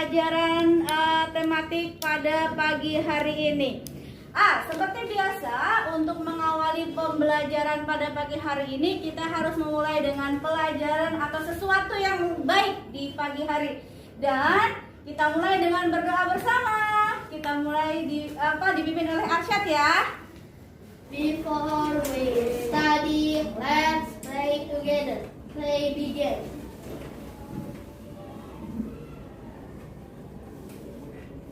pembelajaran tematik pada pagi hari ini. Seperti biasa, untuk mengawali pembelajaran pada pagi hari ini, kita harus memulai dengan pelajaran atau sesuatu yang baik di pagi hari. Dan kita mulai dengan berdoa bersama. Kita mulai dipimpin oleh Arsyad ya. Before we study, let's pray together. Play begin.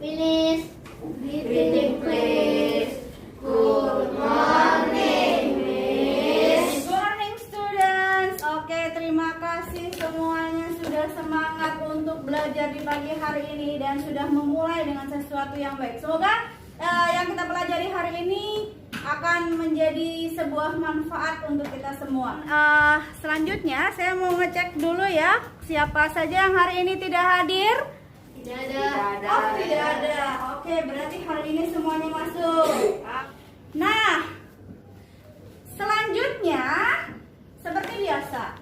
Finish. Reading please. Good morning, Miss. Good morning students. Oke, terima kasih semuanya sudah semangat untuk belajar di pagi hari ini dan sudah memulai dengan sesuatu yang baik. Semoga yang kita pelajari hari ini akan menjadi sebuah manfaat untuk kita semua. Selanjutnya saya mau ngecek dulu ya, siapa saja yang hari ini tidak hadir? Tidak ada. Oh, tidak ada. Oke, berarti hari ini semuanya masuk. Nah, selanjutnya seperti biasa,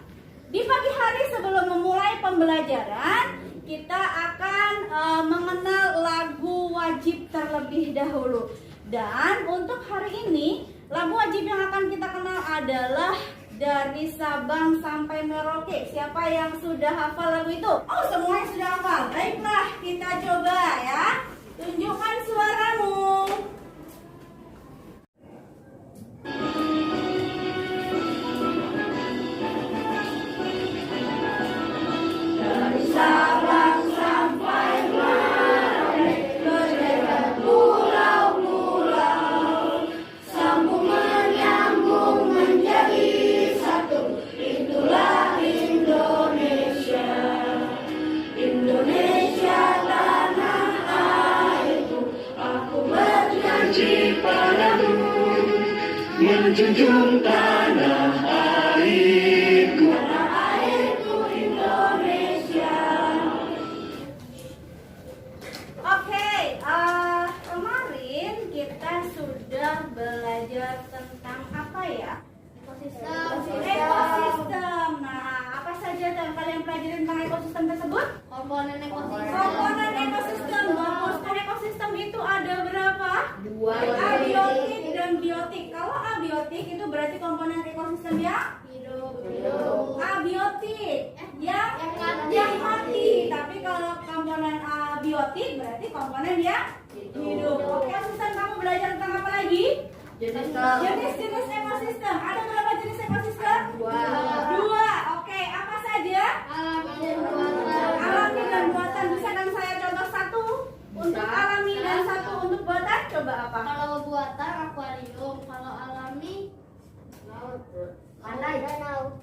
di pagi hari sebelum memulai pembelajaran, kita akan mengenal lagu wajib terlebih dahulu. Dan untuk hari ini, lagu wajib yang akan kita kenal adalah Dari Sabang Sampai Merauke. Siapa yang sudah hafal lagu itu? Oh, semuanya sudah hafal. Baiklah, kita coba ya. Tunjukkan suaramu. Dari Sabang sampai Merauke, berdekat pulau-pulau, sambung menyambung menjadi satu. Itulah Indonesia. Indonesia tanah airku, aku berjanji padamu menjunjung tanah airku. Tanah airku Indonesia. Oke, kemarin kita sudah belajar tentang apa ya? Ekosistem. Nah, apa saja yang kalian pelajari tentang ekosistem tersebut? Komponen ekosistem. Komponen ekosistem. Komponen ekosistem itu ada berapa? Dua. Abiotik dan biotik. Kalau abiotik itu berarti komponen ekosistem yang Hidup. abiotik, yang mati. Tapi kalau komponen abiotik berarti komponen yang hidup. Oke, Susan, kamu belajar tentang apa lagi? Jenis-jenis ekosistem. Ada berapa jenis ekosistem? Dua. Oke, apa saja? Alami dan buatan. Bisa kan saya contoh satu untuk alami dan satu untuk buatan? Coba apa? Kalau buatan akuarium, kalau alami laut. Danau.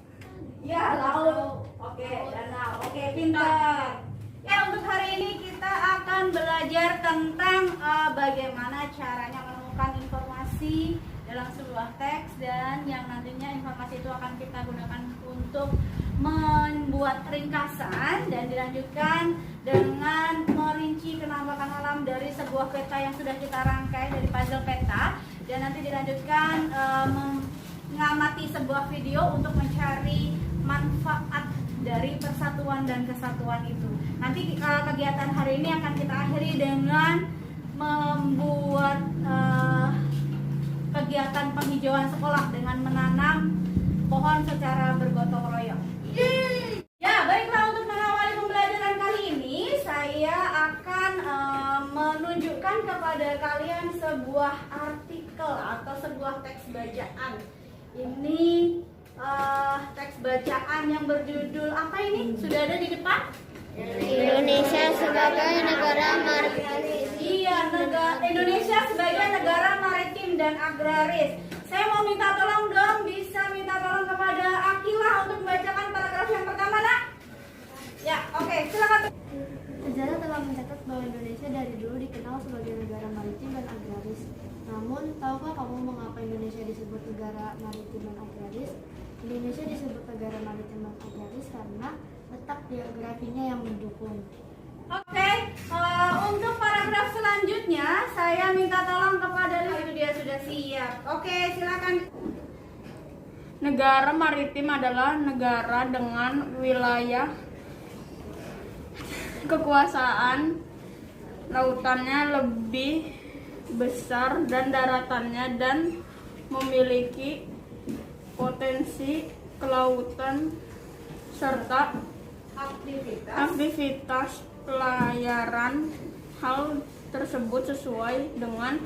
Ya, laut. Oke, danau. Oke, pintar. Ya, untuk hari ini kita akan belajar tentang bagaimana caranya menemukan informasi dalam sebuah teks, dan yang nantinya informasi itu akan kita gunakan untuk membuat ringkasan dan dilanjutkan dengan merinci penampakan alam dari sebuah peta yang sudah kita rangkai dari puzzle peta, dan nanti dilanjutkan mengamati sebuah video untuk mencari manfaat dari persatuan dan kesatuan itu. Nanti kegiatan hari ini akan kita akhiri dengan membuat kegiatan penghijauan sekolah dengan menanam pohon secara bergotong royong. Ya, baiklah, untuk mengawali pembelajaran kali ini, saya akan menunjukkan kepada kalian sebuah artikel atau sebuah teks bacaan. Ini teks bacaan yang berjudul apa ini? Sudah ada di depan? Indonesia sebagai negara maritim. Iya, Indonesia sebagai negara maritim dan agraris. Saya mau minta tolong dong, bisa minta tolong kepada Akila untuk membacakan paragraf yang pertama, nak? Ya, oke, silakan. Sejarah telah mencatat bahwa Indonesia dari dulu dikenal sebagai negara maritim dan agraris. Namun, tahukah kamu mengapa Indonesia disebut negara maritim dan agraris? Indonesia disebut negara maritim dan agraris karena letak geografinya yang mendukung. Oke, untuk paragraf selanjutnya saya minta tolong kepada itu dia sudah siap. Oke, silakan. Negara maritim adalah negara dengan wilayah kekuasaan lautannya lebih besar dan daratannya dan memiliki potensi kelautan serta aktivitas pelayaran. Hal tersebut sesuai dengan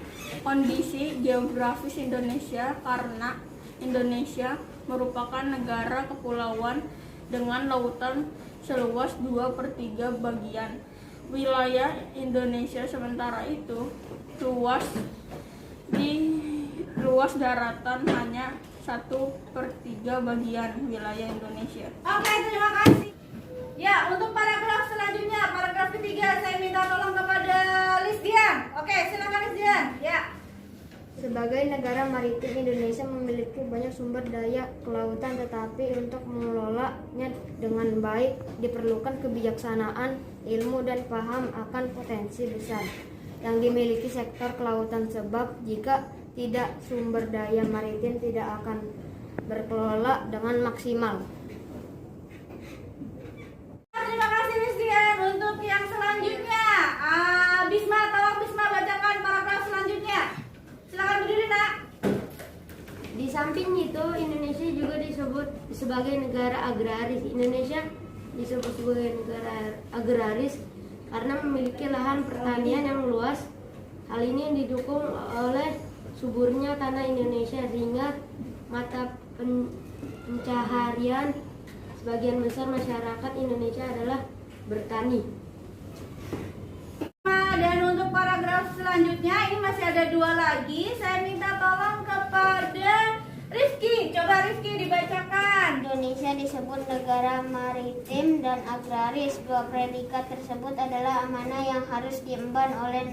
kondisi geografis Indonesia karena Indonesia merupakan negara kepulauan dengan lautan seluas 2/3 bagian wilayah Indonesia. Sementara itu luas daratan hanya 1/3 bagian wilayah Indonesia. Oke, terima kasih. Ya, untuk paragraf selanjutnya, paragraf ketiga, saya minta tolong kepada Lisdian. Oke, silakan Lisdian. Ya. Sebagai negara maritim, Indonesia memiliki banyak sumber daya kelautan, tetapi untuk mengelolanya dengan baik diperlukan kebijaksanaan, ilmu, dan paham akan potensi besar yang dimiliki sektor kelautan, sebab jika tidak, sumber daya maritim tidak akan berkelola dengan maksimal. Terima kasih Lisdian. Untuk yang selanjutnya, Bisma, tolong Bisma bacakan paragraf selanjutnya. Silakan berdiri, Nak. Di samping itu, Indonesia juga disebut sebagai negara agraris. Indonesia disebut sebagai negara agraris karena memiliki lahan pertanian yang luas. Hal ini didukung oleh suburnya tanah Indonesia sehingga mata pencaharian sebagian besar masyarakat Indonesia adalah bertani. Dan untuk paragraf selanjutnya, ini masih ada 2 lagi. Saya minta tolong kepada Rizky. Coba Rizky dibacakan. Indonesia disebut negara maritim dan agraris. Dua predikat tersebut adalah amanah yang harus diemban oleh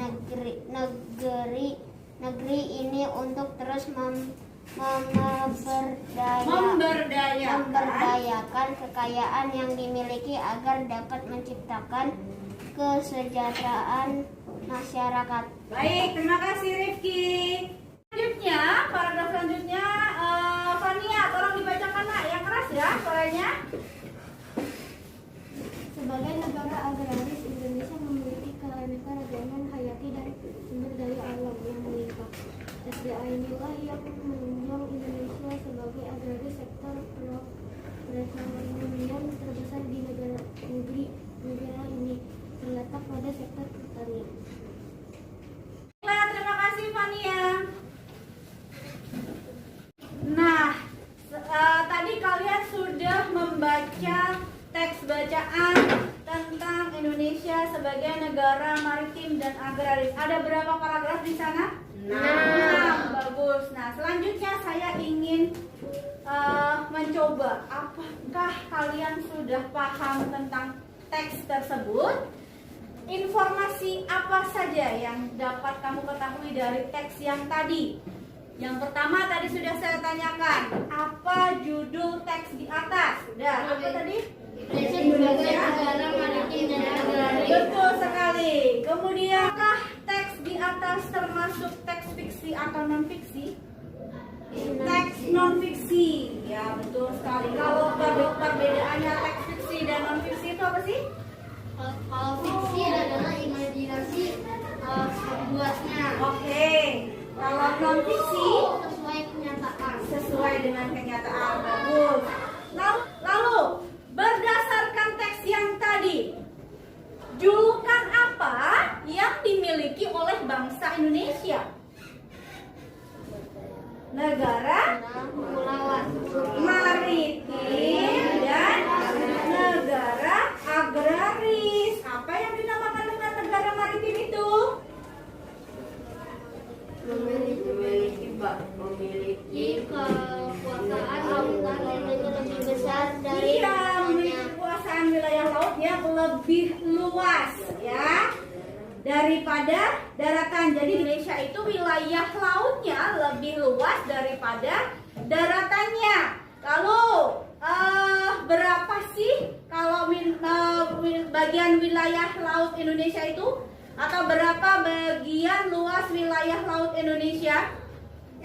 negeri ini untuk terus memberdayakan kekayaan yang dimiliki agar dapat menciptakan kesejahteraan masyarakat. Baik, terima kasih Rifki. Selanjutnya, paragraf selanjutnya, Fania, tolong dibacakan Nak, yang keras ya suaranya. Sebagai negara agraris, Indonesia memiliki keanekaragaman hayati dan sumber daya alam yang melimpah. SDA inilah yang menunjang Indonesia sebagai agraris. Sektor perekonomian terbesar di negara ini terletak pada sektor pertanian. Terima kasih Fania. Nah, tadi kalian sudah membaca teks bacaan tentang Indonesia sebagai negara maritim dan agraris. Ada berapa paragraf di sana? 6. Bagus. Nah, selanjutnya saya ingin mencoba, apakah kalian sudah paham tentang teks tersebut? Informasi apa saja yang dapat kamu ketahui dari teks yang tadi? Yang pertama tadi sudah saya tanyakan, apa judul teks di atas? Sudah, apa tadi? Indonesia sebagai negara maritim dan agraris. Betul sekali. Kemudian, apakah teks di atas termasuk teks fiksi atau non fiksi? Teks non fiksi. Ya, betul sekali. Kalau perbedaannya teks fiksi dan non fiksi itu apa sih? Kalau fiksi adalah imajinasi pembuatnya. Oke. Kalau non fiksi Sesuai kenyataan. sesuai dengan kenyataan. Bagus. Lalu berdasarkan teks yang tadi, julukan apa yang dimiliki oleh bangsa Indonesia? Negara maritim dan negara agraris. Apa yang dinamakan dengan negara maritim itu? Memiliki kekuasaan lautan yang lebih besar dari Memiliki kekuasaan wilayah laut yang lebih luas ya daripada daratan. Jadi Indonesia itu wilayah lautnya lebih luas daripada daratannya. Lalu berapa sih kalau bagian wilayah laut Indonesia itu? Atau berapa bagian luas wilayah laut Indonesia?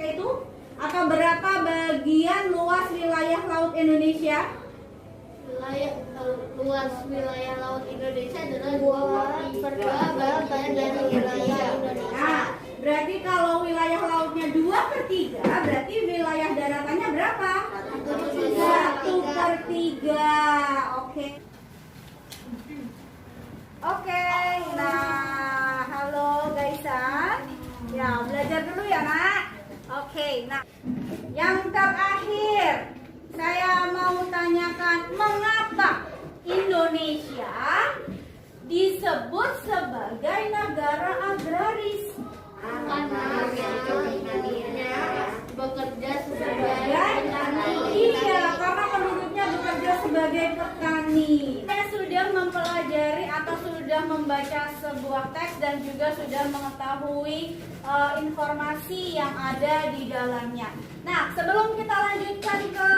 Itu? Atau berapa bagian luas wilayah laut Indonesia? Luas wilayah laut Indonesia adalah 2/3 dari wilayah Indonesia. Nah, berarti kalau wilayah lautnya 2/3, berarti wilayah daratannya berapa? 1/3. Oke. Oke, nah halo guysan. Ya, belajar dulu ya nak. Oke, nah yang terakhir saya mau tanyakan, mengapa Indonesia disebut sebagai negara agraris? Bekerja Iya, karena penduduknya bekerja sebagai petani. Saya sudah mempelajari atau sudah membaca sebuah teks dan juga sudah mengetahui informasi yang ada di dalamnya. Nah, sebelum kita lanjutkan ke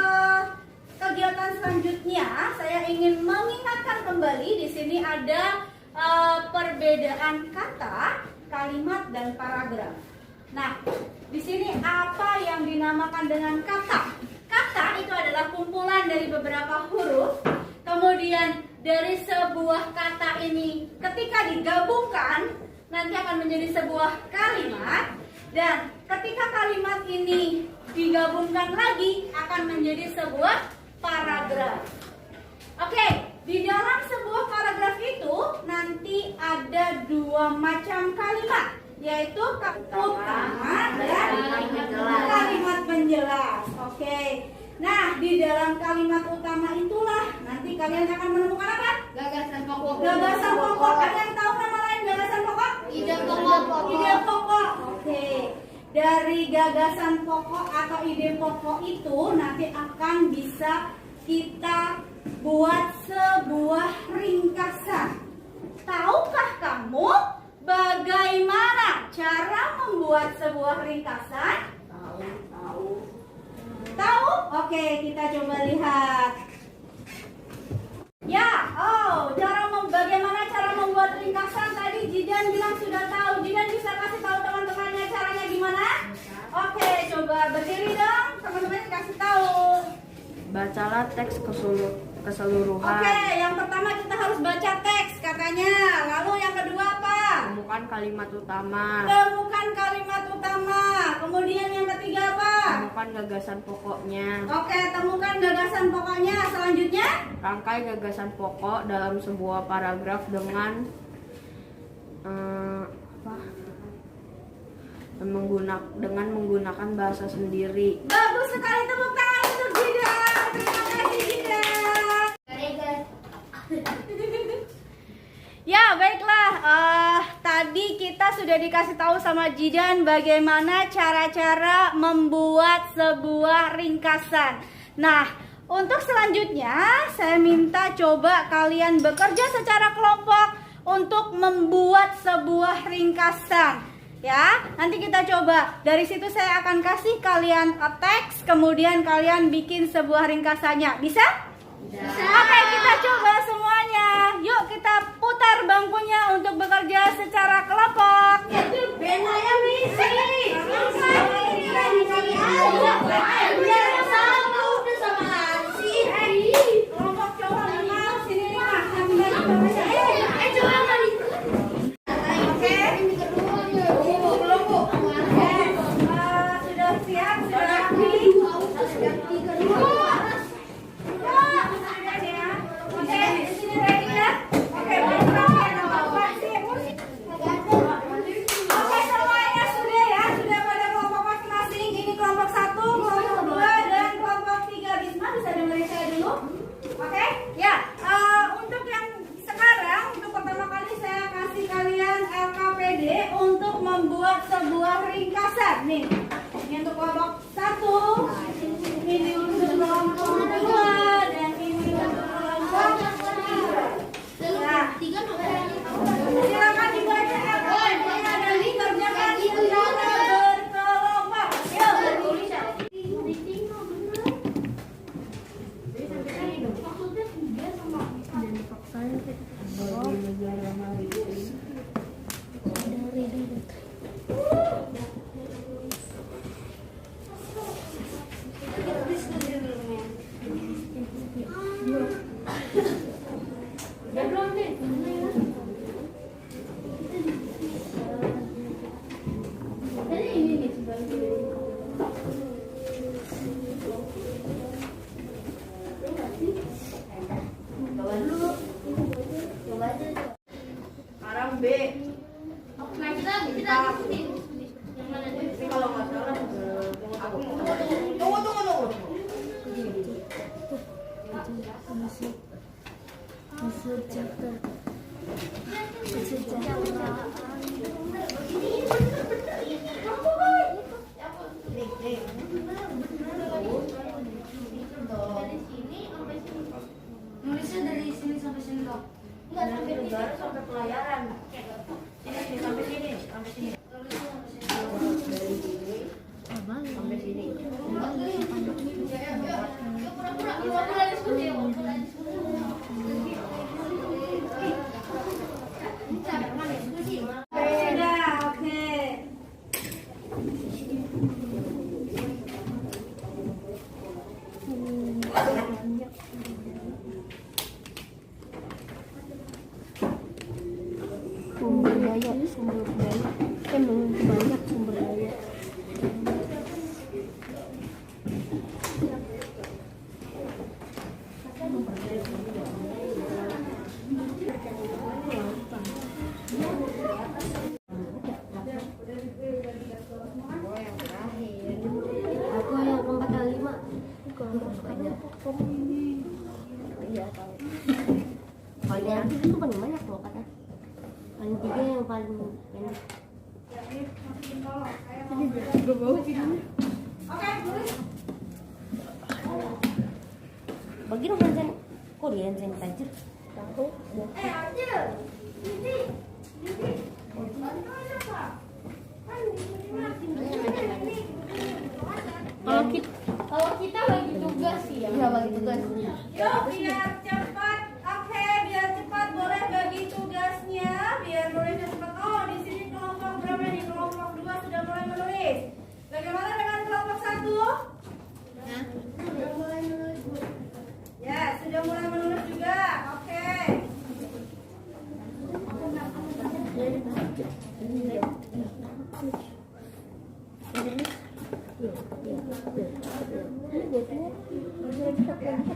kegiatan selanjutnya, saya ingin mengingatkan kembali di sini ada perbedaan kata, kalimat, dan paragraf. Nah, di sini apa yang dinamakan dengan kata? Kata itu adalah kumpulan dari beberapa huruf. Kemudian dari sebuah kata ini ketika digabungkan nanti akan menjadi sebuah kalimat. Dan ketika kalimat ini digabungkan lagi akan menjadi sebuah paragraf. Oke, di dalam sebuah paragraf itu nanti ada 2 macam kalimat, yaitu utama dan kalimat penjelas. Oke. Nah, di dalam kalimat utama itulah nanti kalian akan menemukan apa? Gagasan pokok. Gagasan pokok. Kalian tahu nama lain gagasan pokok? Ide pokok. Ide pokok. Oke. Dari gagasan pokok atau ide pokok itu nanti akan bisa kita buat sebuah ringkasan. Tahukah kamu bagaimana cara membuat sebuah ringkasan? Tahu? Oke, kita coba lihat. Ya, bagaimana cara membuat ringkasan tadi Jidan bilang sudah tahu. Jidan bisa kasih tahu teman-temannya caranya gimana? Oke, coba berdiri dong, teman-teman kasih tahu. Bacalah teks keseluruhan. Oke, yang pertama kita harus baca teks katanya. Lalu yang kedua apa? Temukan kalimat utama. Temukan kalimat utama. Kemudian yang ketiga apa? Temukan gagasan pokoknya. Oke, temukan gagasan pokoknya. Selanjutnya? Rangkai gagasan pokok dalam sebuah paragraf dengan menggunakan bahasa sendiri. Bagus sekali, tepuk tangan untuk Jidan. Terima kasih Jidan. Ya baiklah, tadi kita sudah dikasih tahu sama Jidan bagaimana cara-cara membuat sebuah ringkasan. Nah, untuk selanjutnya saya minta coba kalian bekerja secara kelompok untuk membuat sebuah ringkasan. Ya, nanti kita coba. Dari situ saya akan kasih kalian teks, kemudian kalian bikin sebuah ringkasannya. Bisa? Bisa. Oke, kita coba semuanya. Yuk kita putar bangkunya untuk bekerja secara kelompok. Benanya misi. Kelompok cowok 5, sini 5. Sudah siap? Sudah rapi? Oke, di sini ready ya? Oke, oke, semuanya sudah ya? Sudah pada kelompok masing-masing. Ini kelompok 1, kelompok 2, dan kelompok 3. Bisma bisa dengerin saya dulu? Oke, ya. Untuk yang sekarang, untuk pertama kali saya kasih kalian LKPD untuk membuat sebuah ringkasan. Nih, ini untuk kelompok 1, ini untuk kelompok 2, dan ini untuk kelompok 3. Nah, silakan dibaca LKPD-nya dan dikerjakan secara berkelompok. Yuk. Nah, kita ikutin. Yang mana nih? Ini kalau nggak salah, tunggu. Nulisnya dari sini sampai sini dong. Enggak sampai negara sampai pelayaran. Sini sampai sini. Sampai sini. Pura-pura diskusi. Sudah, oke. Sumber daya kan banyak sumber daya. Aku yang 4 kali 5. Iya tahu. Paling aktif itu paling banyak loh kata. Paling 3 yang paling pendek. Oke, tulis. Bagi dong hand Korean sanitizer. Tahu. Arjil. Kalau kita bagi tugas sih ya. Iya bagi tugas. Yuk, biar cepat. Oke, biar cepat boleh bagi tugasnya. Biar boleh cepat. Oh, di sini kelompok berapa nih? Kelompok 2 sudah mulai menulis. Bagaimana dengan kelompok 1? Sudah mulai menulis, Bu. Ya, sudah mulai menulis juga. Oke.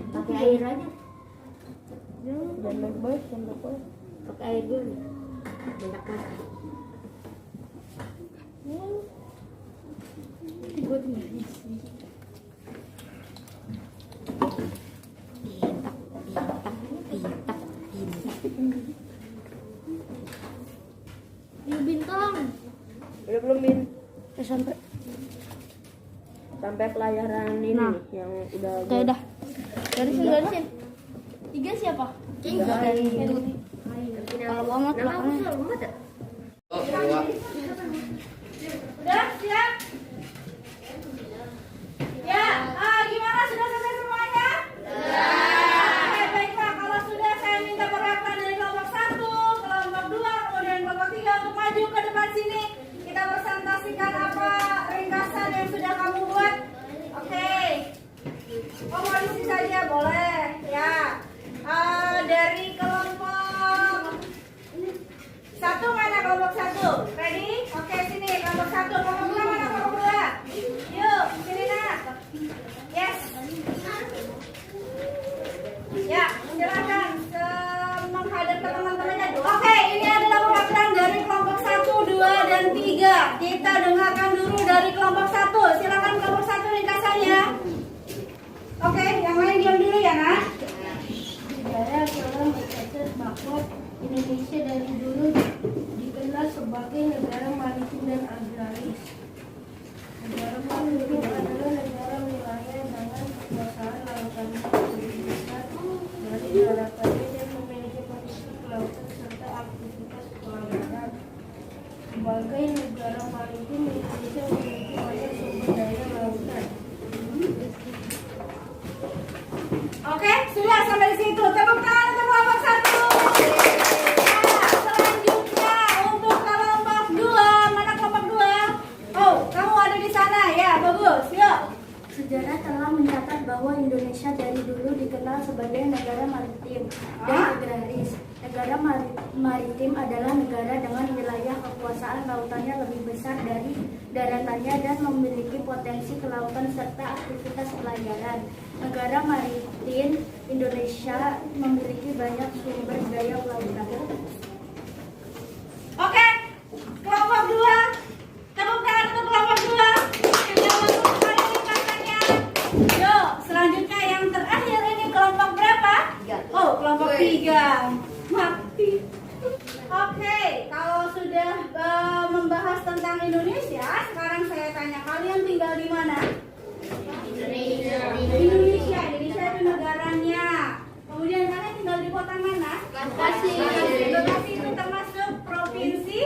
Pakai air aja. Jangan baik, pakai air dulu. Banyak makan. Bintang. Udah belum Bin? Sampai pelayaran ini nih, yang udah Oke dah. Garisin. 3 siapa? Kalau gua mau belakangnya. Udah siap? Ya, gimana? Sudah selesai semuanya? Oke, baiklah. Kalau sudah, saya minta perwakilan dari kelompok 1, kelompok 2, kemudian kelompok 3 untuk maju ke depan sini. Kita presentasikan apa ringkasan yang sudah kamu buat. Oke. Oh, mau di sini saja boleh. Ya. Dari kelompok 1 mana kelompok 1? Ready? Oke, sini kelompok 1. Kelompok 2 mana kelompok 2? Yuk, sini nak. Yes. Ya, silakan menghadap ke teman-temannya. Oke, ini adalah perwakilan dari kelompok 1, 2, dan 3. Kita dengarkan dulu dari kelompok 1. Silakan kelompok 1 ringkasannya. Oke, yang lain diam dulu ya, nak. Negara adalah mencatat bahwa Indonesia dari dulu dikenal sebagai negara maritim dan agraris. Negara maritim adalah negara wilayah dengan kekuasaan lautan lebih besar dari daratannya dan memiliki posisi kelautan serta aktivitas pelayaran. Sebagai negara maritim, Indonesia memiliki banyak sumber daya lautan. Oke, sudah sampai di situ. Tepuk tangan untuk kelompok 1. Nah, selanjutnya untuk kelompok 2. Mana kelompok 2? Oh, kamu ada di sana ya. Bagus. Yuk. Sejarah telah mencatat bahwa Indonesia dari dulu dikenal sebagai negara maritim dan agraris. Negara maritim adalah negara dengan wilayah kekuasaan lautannya lebih besar dari daratannya dan memiliki potensi kelautan serta aktivitas pelayaran. Negara maritim Indonesia memiliki banyak sumber daya lautan. Indonesia. Sekarang saya tanya, kalian tinggal di mana? Indonesia. Indonesia. Indonesia itu negaranya. Kemudian kalian tinggal di kota mana? Bekasi. Bekasi itu termasuk provinsi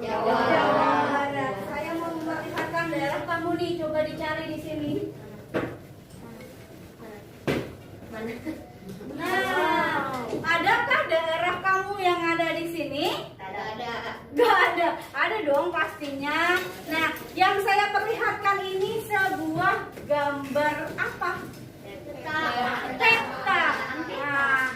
Jawa. Barat. Saya mau memperlihatkan daerah kamu nih. Coba dicari di sini. Mana? Nah, adakah daerah kamu yang ada di sini? Ada. Gak ada. Ada dong pastinya. Nah, yang saya perlihatkan ini sebuah gambar apa? Peta. Nah,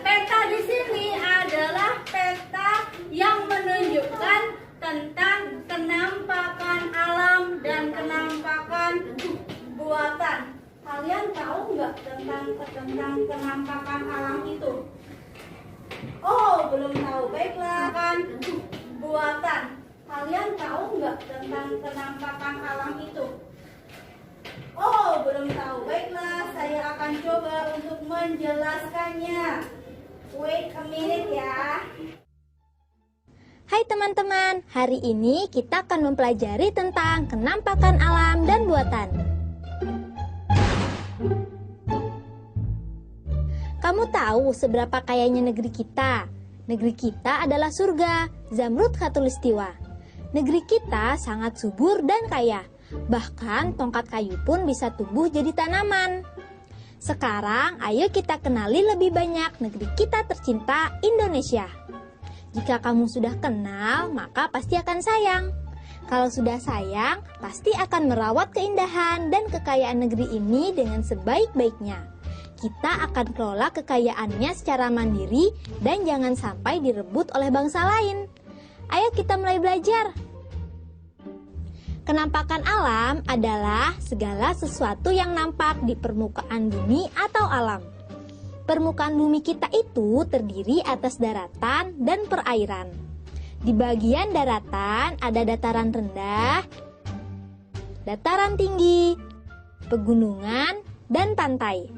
peta di sini adalah peta yang menunjukkan tentang kenampakan alam dan kenampakan buatan. Kalian tahu nggak tentang kenampakan alam itu? Oh, belum tahu. Baiklah, kan buatan. Kalian tahu nggak tentang kenampakan alam itu? Oh, belum tahu. Baiklah, saya akan coba untuk menjelaskannya. Wait a minute ya. Hai teman-teman, hari ini kita akan mempelajari tentang kenampakan alam dan buatan. Kamu tahu seberapa kayanya negeri kita? Negeri kita adalah surga, Zamrud Khatulistiwa. Negeri kita sangat subur dan kaya. Bahkan tongkat kayu pun bisa tumbuh jadi tanaman. Sekarang ayo kita kenali lebih banyak negeri kita tercinta, Indonesia. Jika kamu sudah kenal, maka pasti akan sayang. Kalau sudah sayang, pasti akan merawat keindahan dan kekayaan negeri ini dengan sebaik-baiknya. Kita akan kelola kekayaannya secara mandiri dan jangan sampai direbut oleh bangsa lain. Ayo kita mulai belajar. Kenampakan alam adalah segala sesuatu yang nampak di permukaan bumi atau alam. Permukaan bumi kita itu terdiri atas daratan dan perairan. Di bagian daratan ada dataran rendah, dataran tinggi, pegunungan, dan pantai.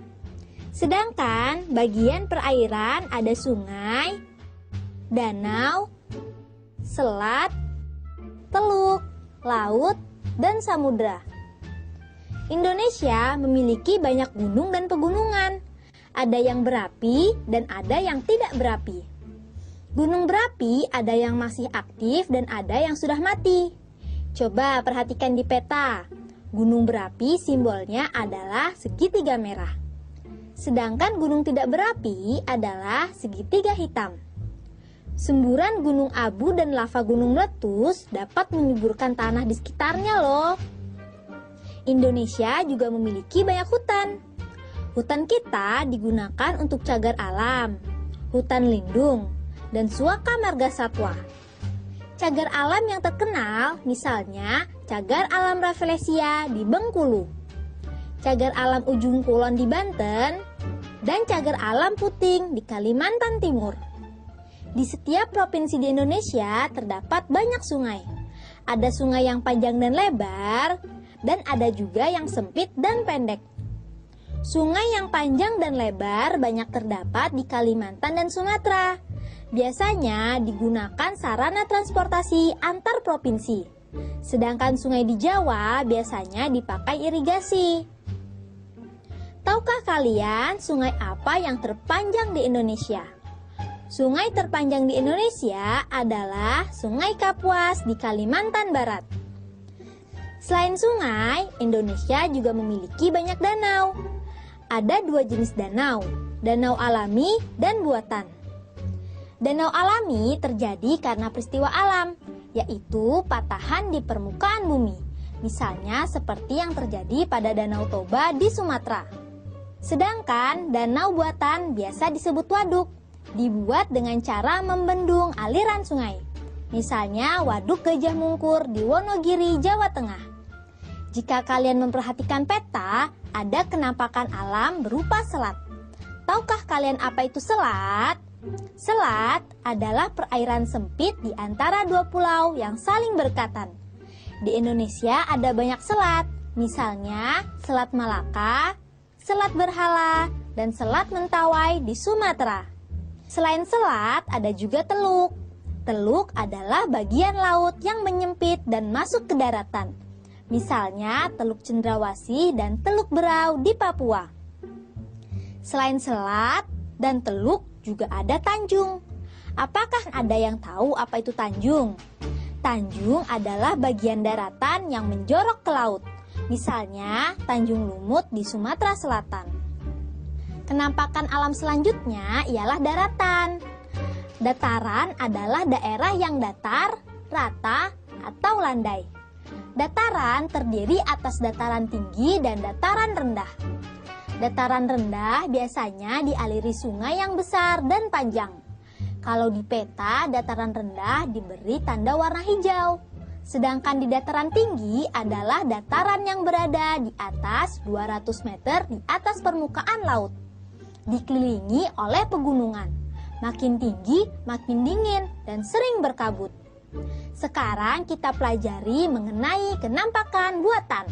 Sedangkan bagian perairan ada sungai, danau, selat, teluk, laut, dan samudra. Indonesia memiliki banyak gunung dan pegunungan. Ada yang berapi dan ada yang tidak berapi. Gunung berapi ada yang masih aktif dan ada yang sudah mati. Coba perhatikan di peta. Gunung berapi simbolnya adalah segitiga merah. Sedangkan gunung tidak berapi adalah segitiga hitam. Semburan gunung abu dan lava gunung meletus dapat menyuburkan tanah di sekitarnya loh. Indonesia juga memiliki banyak hutan. Hutan kita digunakan untuk cagar alam, hutan lindung, dan suaka marga satwa. Cagar alam yang terkenal misalnya cagar alam Rafflesia di Bengkulu, cagar alam Ujung Kulon di Banten, dan cagar alam Puting di Kalimantan Timur. Di setiap provinsi di Indonesia terdapat banyak sungai. Ada sungai yang panjang dan lebar, dan ada juga yang sempit dan pendek. Sungai yang panjang dan lebar banyak terdapat di Kalimantan dan Sumatera. Biasanya digunakan sarana transportasi antar provinsi. Sedangkan sungai di Jawa biasanya dipakai irigasi. Tahukah kalian sungai apa yang terpanjang di Indonesia? Sungai terpanjang di Indonesia adalah Sungai Kapuas di Kalimantan Barat. Selain sungai, Indonesia juga memiliki banyak danau. Ada dua jenis danau, danau alami dan buatan. Danau alami terjadi karena peristiwa alam, yaitu patahan di permukaan bumi. Misalnya seperti yang terjadi pada Danau Toba di Sumatera. Sedangkan danau buatan biasa disebut waduk, dibuat dengan cara membendung aliran sungai. Misalnya Waduk Gajah Mungkur di Wonogiri, Jawa Tengah. Jika kalian memperhatikan peta, ada kenampakan alam berupa selat. Tahukah kalian apa itu selat? Selat adalah perairan sempit di antara dua pulau yang saling berdekatan. Di Indonesia ada banyak selat, misalnya Selat Malaka, Selat Berhala, dan Selat Mentawai di Sumatera. Selain selat, ada juga teluk. Teluk adalah bagian laut yang menyempit dan masuk ke daratan. Misalnya Teluk Cendrawasih dan Teluk Berau di Papua. Selain selat dan teluk juga ada tanjung. Apakah ada yang tahu apa itu tanjung? Tanjung adalah bagian daratan yang menjorok ke laut. Misalnya Tanjung Lumut di Sumatera Selatan. Penampakan alam selanjutnya ialah daratan. Dataran adalah daerah yang datar, rata, atau landai. Dataran terdiri atas dataran tinggi dan dataran rendah. Dataran rendah biasanya dialiri sungai yang besar dan panjang. Kalau di peta, dataran rendah diberi tanda warna hijau. Sedangkan di dataran tinggi adalah dataran yang berada di atas 200 meter di atas permukaan laut. Dikelilingi oleh pegunungan. Makin tinggi, makin dingin, dan sering berkabut. Sekarang kita pelajari mengenai kenampakan buatan.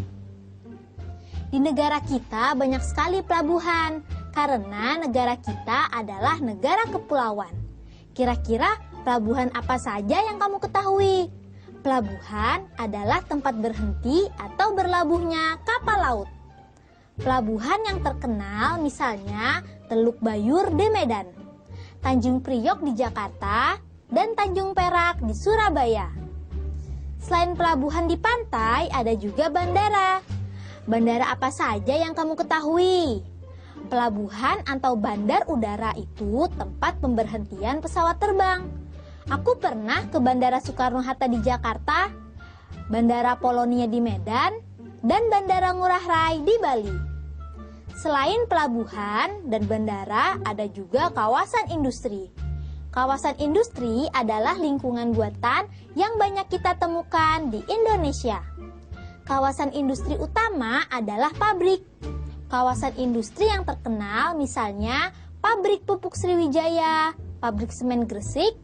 Di negara kita banyak sekali pelabuhan, karena negara kita adalah negara kepulauan. Kira-kira pelabuhan apa saja yang kamu ketahui? Pelabuhan adalah tempat berhenti atau berlabuhnya kapal laut. Pelabuhan yang terkenal misalnya Teluk Bayur di Medan, Tanjung Priok di Jakarta, dan Tanjung Perak di Surabaya. Selain pelabuhan di pantai, ada juga bandara. Bandara apa saja yang kamu ketahui? Pelabuhan atau bandar udara itu tempat pemberhentian pesawat terbang. Aku pernah ke Bandara Soekarno-Hatta di Jakarta, Bandara Polonia di Medan, dan Bandara Ngurah Rai di Bali. Selain pelabuhan dan bandara, ada juga kawasan industri. Kawasan industri adalah lingkungan buatan yang banyak kita temukan di Indonesia. Kawasan industri utama adalah pabrik. Kawasan industri yang terkenal misalnya pabrik pupuk Sriwijaya, pabrik semen Gresik,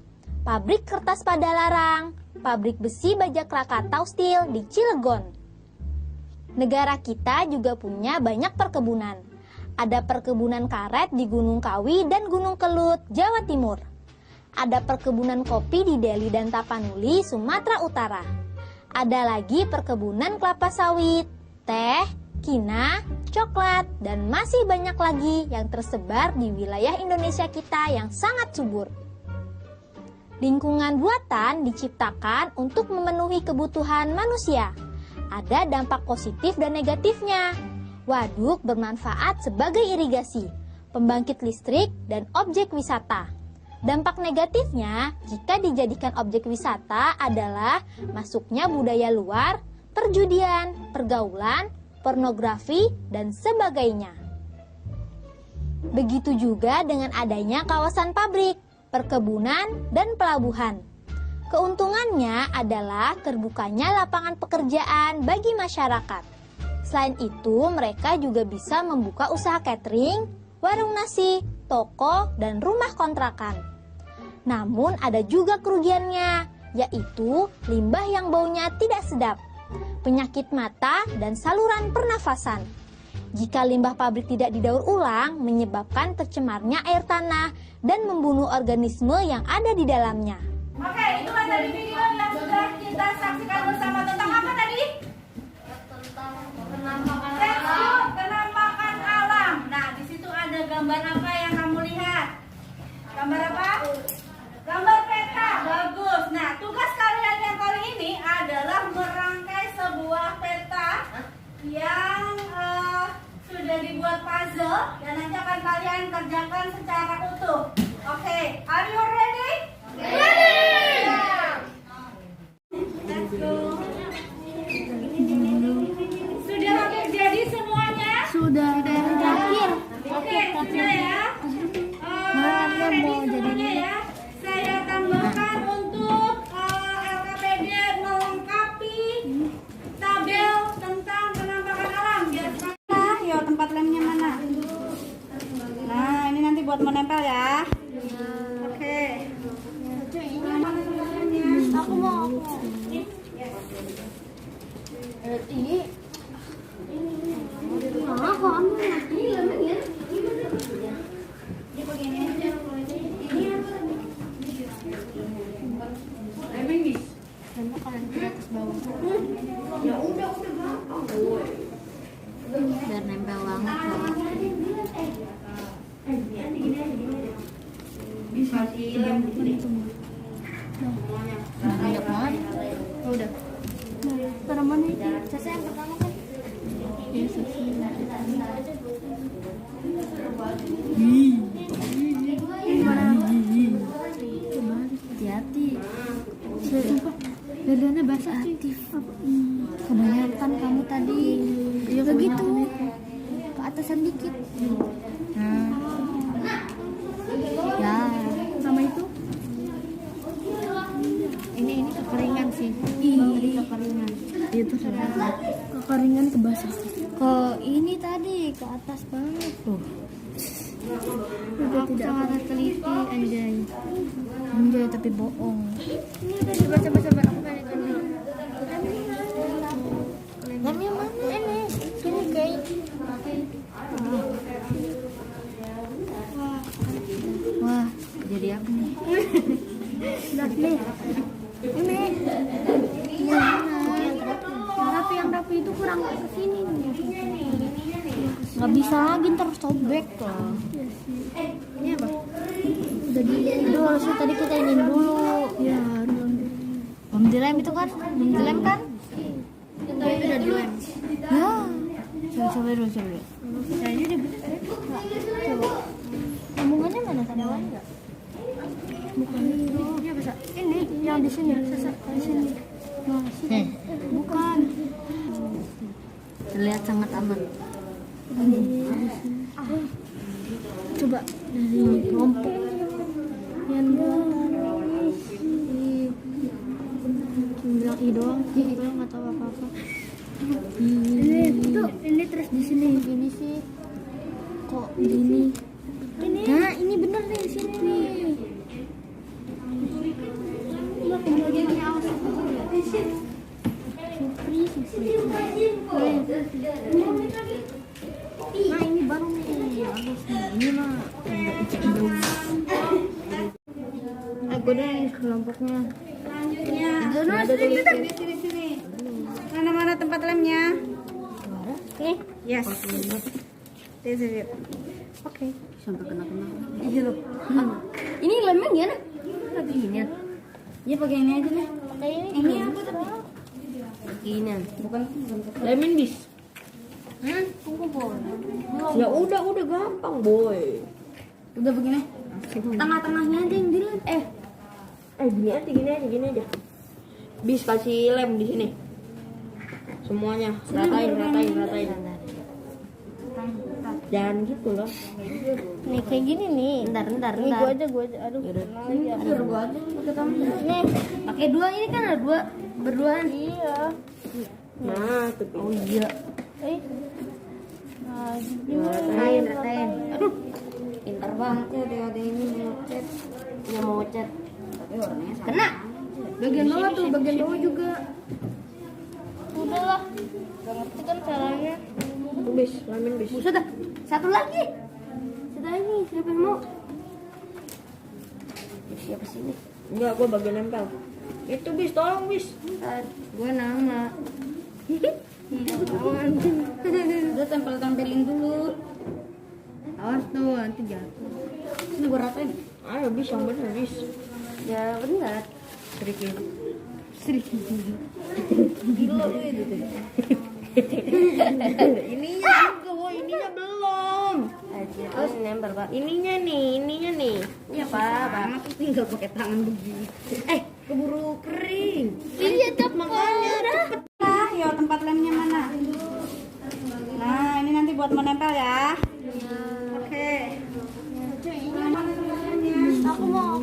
pabrik kertas Padalarang, pabrik besi Bajak Krakatau Steel di Cilegon. Negara kita juga punya banyak perkebunan. Ada perkebunan karet di Gunung Kawi dan Gunung Kelut, Jawa Timur. Ada perkebunan kopi di Deli dan Tapanuli, Sumatera Utara. Ada lagi perkebunan kelapa sawit, teh, kina, coklat, dan masih banyak lagi yang tersebar di wilayah Indonesia kita yang sangat subur. Lingkungan buatan diciptakan untuk memenuhi kebutuhan manusia. Ada dampak positif dan negatifnya. Waduk bermanfaat sebagai irigasi, pembangkit listrik, dan objek wisata. Dampak negatifnya jika dijadikan objek wisata adalah masuknya budaya luar, perjudian, pergaulan, pornografi, dan sebagainya. Begitu juga dengan adanya kawasan pabrik, perkebunan, dan pelabuhan. Keuntungannya adalah terbukanya lapangan pekerjaan bagi masyarakat. Selain itu, mereka juga bisa membuka usaha catering, warung nasi, toko, dan rumah kontrakan. Namun ada juga kerugiannya, yaitu limbah yang baunya tidak sedap, penyakit mata, dan saluran pernafasan. Jika limbah pabrik tidak didaur ulang, menyebabkan tercemarnya air tanah dan membunuh organisme yang ada di dalamnya. Oke, itu kan tadi video yang sudah kita saksikan bersama tentang apa tadi? Penampakan alam. Nah, di situ ada gambar apa yang kamu lihat? Gambar apa? Gambar peta. Bagus. Nah, tugas kalian yang kali ini adalah merangkai sebuah peta yang sudah dibuat puzzle dan nanti akan kalian kerjakan secara utuh. Oke, are you ready? Ready! Let's go. Sudah jadi semuanya? Sudah. Terakhir. Oke, sudah ya. Ready semuanya ya. Saya tambahkan untuk LKPD melengkapi tabel tentang penampakan alam. Biar yo tempat lemnya mana? Nah, ini nanti buat menempel ya. Oke. Aku mau. Ini. Ini begini. kanan kiri atas bawah. Biar nempel banget loh. Banyak banget. Udah. Cara mana ini? Sasa yang pertama kan? Iya, Sasa. Hati-hati. Sumpah, dada-dada basah sih. Kebanyakan kamu tadi. Iya begitu. Ke atasan dikit. Nah. Ya, sama itu. Ini kekeringan sih. Tadi kekeringan. Itu kekeringan ke basah. Ke ini tadi ke atas banget tuh. Aku sangat teliti, anjay tapi bohong. Ini udah coba aku pengen dulu. Lem yang mana ini? Sini guys. Wah, jadi apa nih? Udah nih. Ini. Yang rapi itu kurang ke sini nih. Nggak bisa lagi ntar sobek lah. Ini apa? Udah itu harusnya tadi kita ingin dulu. Ya, belum dilem itu kan? Belum dilem kan? Tapi itu udah dilem. Ya. Coba dulu. Kayaknya udah bener ya? Coba. Sambungannya mana? Sambungan enggak? Bukan ini apa sih? Ini yang di sini, di sini. Bukan. Terlihat sangat aman. Coba dari kelompok yang bilang doang nggak tahu apa-apa. Ini terus di sini gini sih kok gini. Nah ini bener nih di sini nih. Nah ini baru nih bagus nih. Ini mah aku deh kelompoknya. Selanjutnya di sini. Mana tempat lemnya? Oke. Yes. This is it. Oke. Sampai kena. Iya loh. Ini lemnya gimana? Pakai ini. Ya pakai ini aja nih. Pakai ini. Ini apa tapi? Ini Bukan. lemon bis. Tunggu boy. Ya udah gampang boy. Udah begini. Tengah-tengahnya aja yang dilem. Gini aja. Bis kasih lem di sini. Semuanya ratain. Jangan gitu loh. Nih kayak gini nih. Bentar. Nih gua aja. Aduh. Gua aja pakai kamu. Nih, pakai dua ini kan ada dua berduaan. Iya. Nah, tuh. Oh iya. Ratain. Aduh. Pintar banget ya ada ini mau ngecat. Tapi orangnya sama. Kena. Bagian bawah tuh, bagian bawah juga. Udahlah. Gak ngerti kan caranya. Bis, lemon bis. Buset dah. Satu lagi. Siapa yang mau? Siapa sini? Enggak, gua bagian nempel. Itu bis, tolong bis. Gue nama. Udah tempelin dulu. Awas tuh nanti jatuh. Ini gua ratain. Ayo bis yang bener bis. Ya benar. Sedikit. Gila lu itu. Ininya juga, boy. Ininya belum. Terus nempel pak. Ininya nih. Ya Pak. Tinggal pakai tangan begini. Keburu kering. Iya cepet. Makanya cepet. Nah, yo tempat lemnya mana? Nah, ini nanti buat menempel ya. Oke. Aku mau.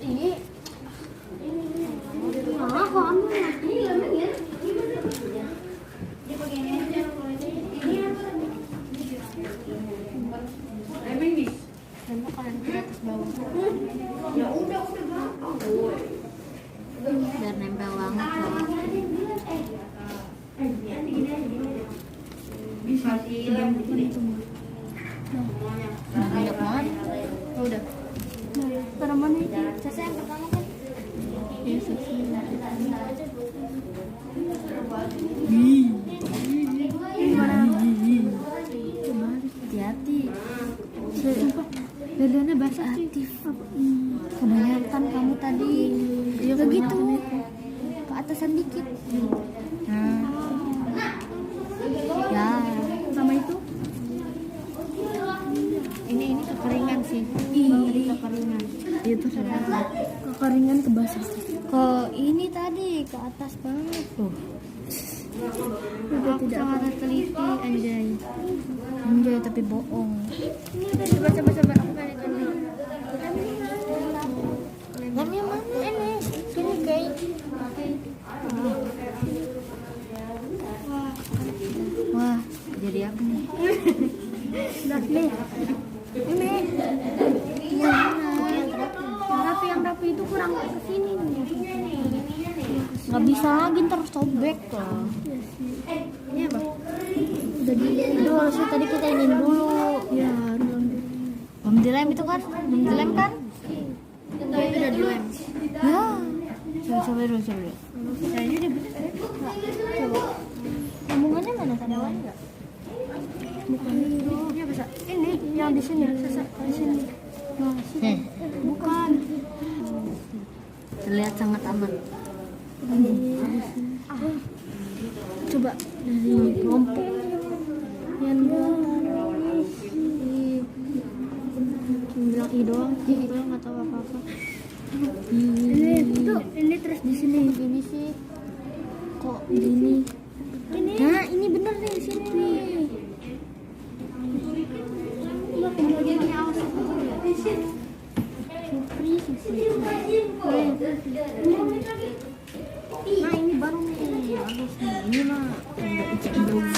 Ini. Nah, kok ambil ini lemon ya? Dia pakai ini aja. Lemon bis. Lemon kanan kiri atas bawah. Ya udah gampang, boy. Biar nempel banget loh. Bisa sih lem di sini. Banyak banget. Udah. Cara mana ini? Sasa yang pertama kan? Hati-hati. Sumpah, badannya basah sih. Kebanyakan kamu tadi. Iya begitu. Ke atasan dikit. Nah. Ya, sama itu. Ini kekeringan sih. Tadi kekeringan. Itu kekeringan ke basah. Ke ini tadi ke atas banget tuh. Udah tidak sangat teliti anjay tapi bohong. Ini coba aku pengen ini. Lemnya mana ini? Sini guys. Wah, jadi apa nih? Udah nih. Ini. Yang rapi itu kurang ke sini nih. Nggak bisa lagi ntar sobek lah. Ini apa? Udah itu harusnya tadi kita ingin dulu. Ya, belum dilem itu kan? Belum dilem kan? Tapi udah dilem. Ya. Coba dulu. Kayaknya udah bener ya? Coba. Sambungannya mana? Ada lain nggak? Bukan ini apa sih? Ini yang di sini. Di sini. Bukan. Terlihat sangat aman. Coba dari kelompok yang bilang doang nggak tahu apa-apa. Ini terus di sini gini sih kok gini. Nah ini bener nih di sini nih. Bagiannya awas Nah ini baru nih, bagus nih. Ini mah udah cenderung.